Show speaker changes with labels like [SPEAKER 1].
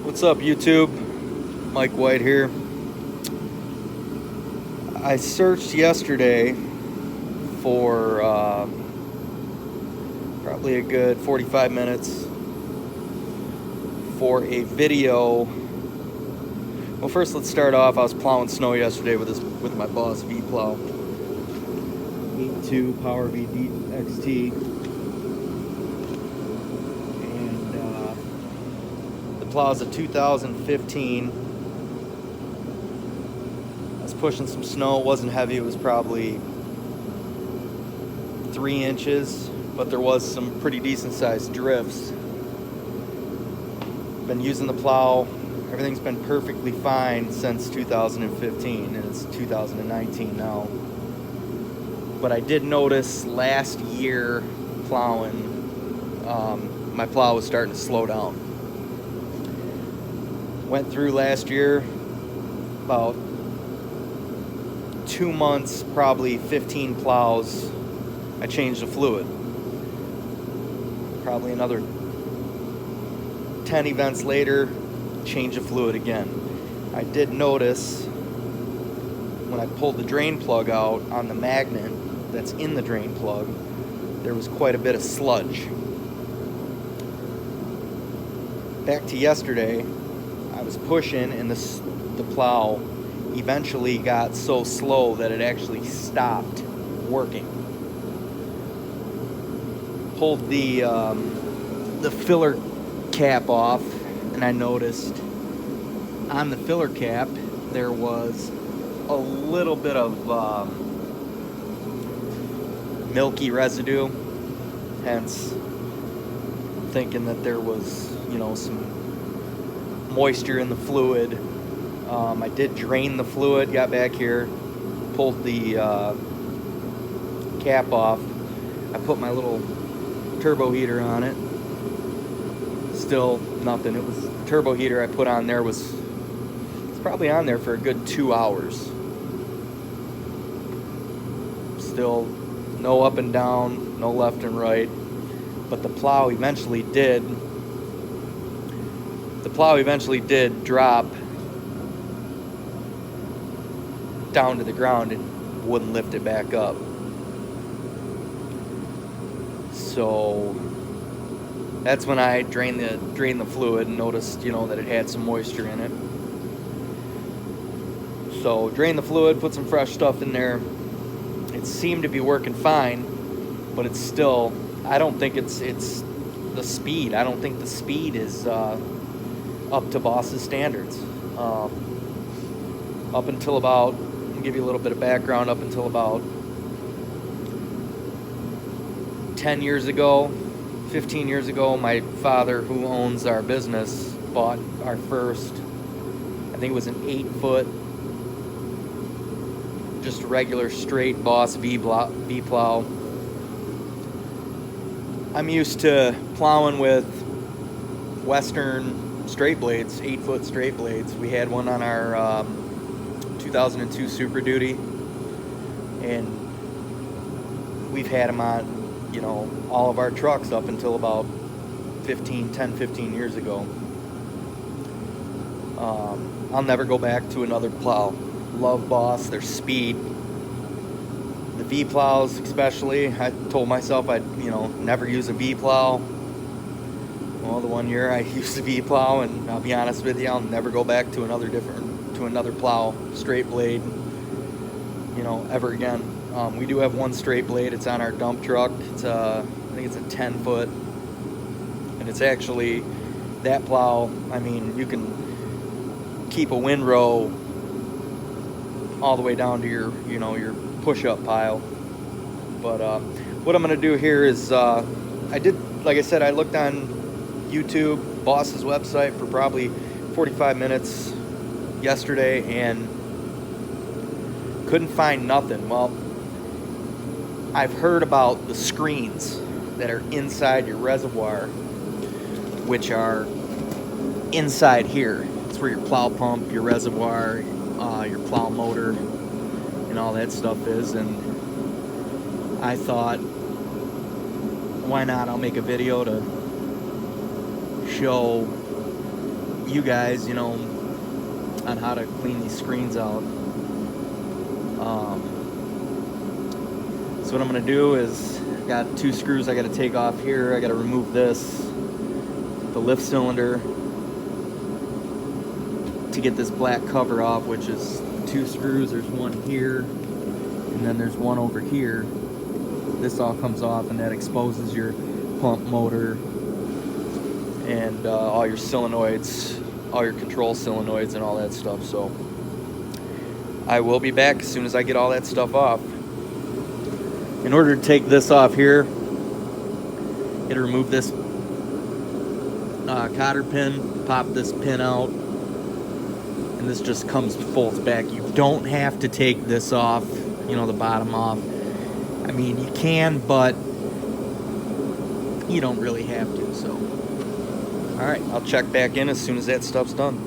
[SPEAKER 1] What's up, YouTube? Mike White here. I searched yesterday for probably a good 45 minutes for a video. Well, first let's start off. I was plowing snow yesterday with my Boss v-plow 8.2 Power VD XT, and the plow is a 2015. I was pushing some snow. It wasn't heavy. It was probably 3 inches, but there was some pretty decent sized drifts. Been using the plow. Everything's been perfectly fine since 2015, and it's 2019 now. But I did notice last year plowing, my plow was starting to slow down. Went through last year, about 2 months, probably 15 plows. I changed the fluid. Probably another 10 events later, change the fluid again. I did notice when I pulled the drain plug out on the magnet that's in the drain plug, there was quite a bit of sludge. Back to yesterday, I was pushing and the plow eventually got so slow that it actually stopped working. Pulled the filler cap off, and I noticed on the filler cap there was a little bit of milky residue, hence thinking that there was, some moisture in the fluid. I did drain the fluid, got back here, pulled the cap off. I put my little turbo heater on it. Still nothing. It was the turbo heater I put on there it's probably on there for a good 2 hours. Still no up and down, no left and right. But the plow eventually did drop down to the ground and wouldn't lift it back up. So that's when I drained the fluid and noticed, that it had some moisture in it. So drained the fluid, put some fresh stuff in there. It seemed to be working fine, but it's still, I don't think it's the speed. I don't think the speed is up to Boss's standards. Up until about, I'll give you a little bit of background, up until about 10 years ago, 15 years ago, my father, who owns our business, bought our first, I think it was an 8-foot, just a regular straight Boss v-plow. I'm used to plowing with Western straight blades, 8-foot straight blades. We had one on our 2002 Super Duty, and we've had them on all of our trucks up until about 15 years ago. I'll never go back to another plow. Love Boss, their speed. The v-plows especially, I told myself I'd never use a v-plow. Well, the one year I used a v-plow, and I'll be honest with you, I'll never go back to another plow, straight blade, ever again. We do have one straight blade. It's on our dump truck. It's I think it's a 10-foot, and it's actually, that plow, I mean, you can keep a windrow all the way down to your your push-up pile. But what I'm gonna do here is like I said, I looked on YouTube, Boss's website, for probably 45 minutes yesterday and couldn't find nothing. Well, I've heard about the screens that are inside your reservoir, which are inside here. It's where your plow pump, your reservoir, your plow motor, and all that stuff is. And I thought, why not? I'll make a video to show you guys, you know, on how to clean these screens out. So what I'm gonna do is, got 2 screws I gotta take off here. I gotta remove this, the lift cylinder, to get this black cover off, which is 2 screws. There's one here, and then there's one over here. This all comes off, and that exposes your pump motor and all your solenoids, all your control solenoids and all that stuff. So I will be back as soon as I get all that stuff off. In order to take this off here, you gotta remove this cotter pin, pop this pin out, and this just folds back. You don't have to take this off, you know, the bottom off. I mean, you can, but you don't really have to. So, all right, I'll check back in as soon as that stuff's done.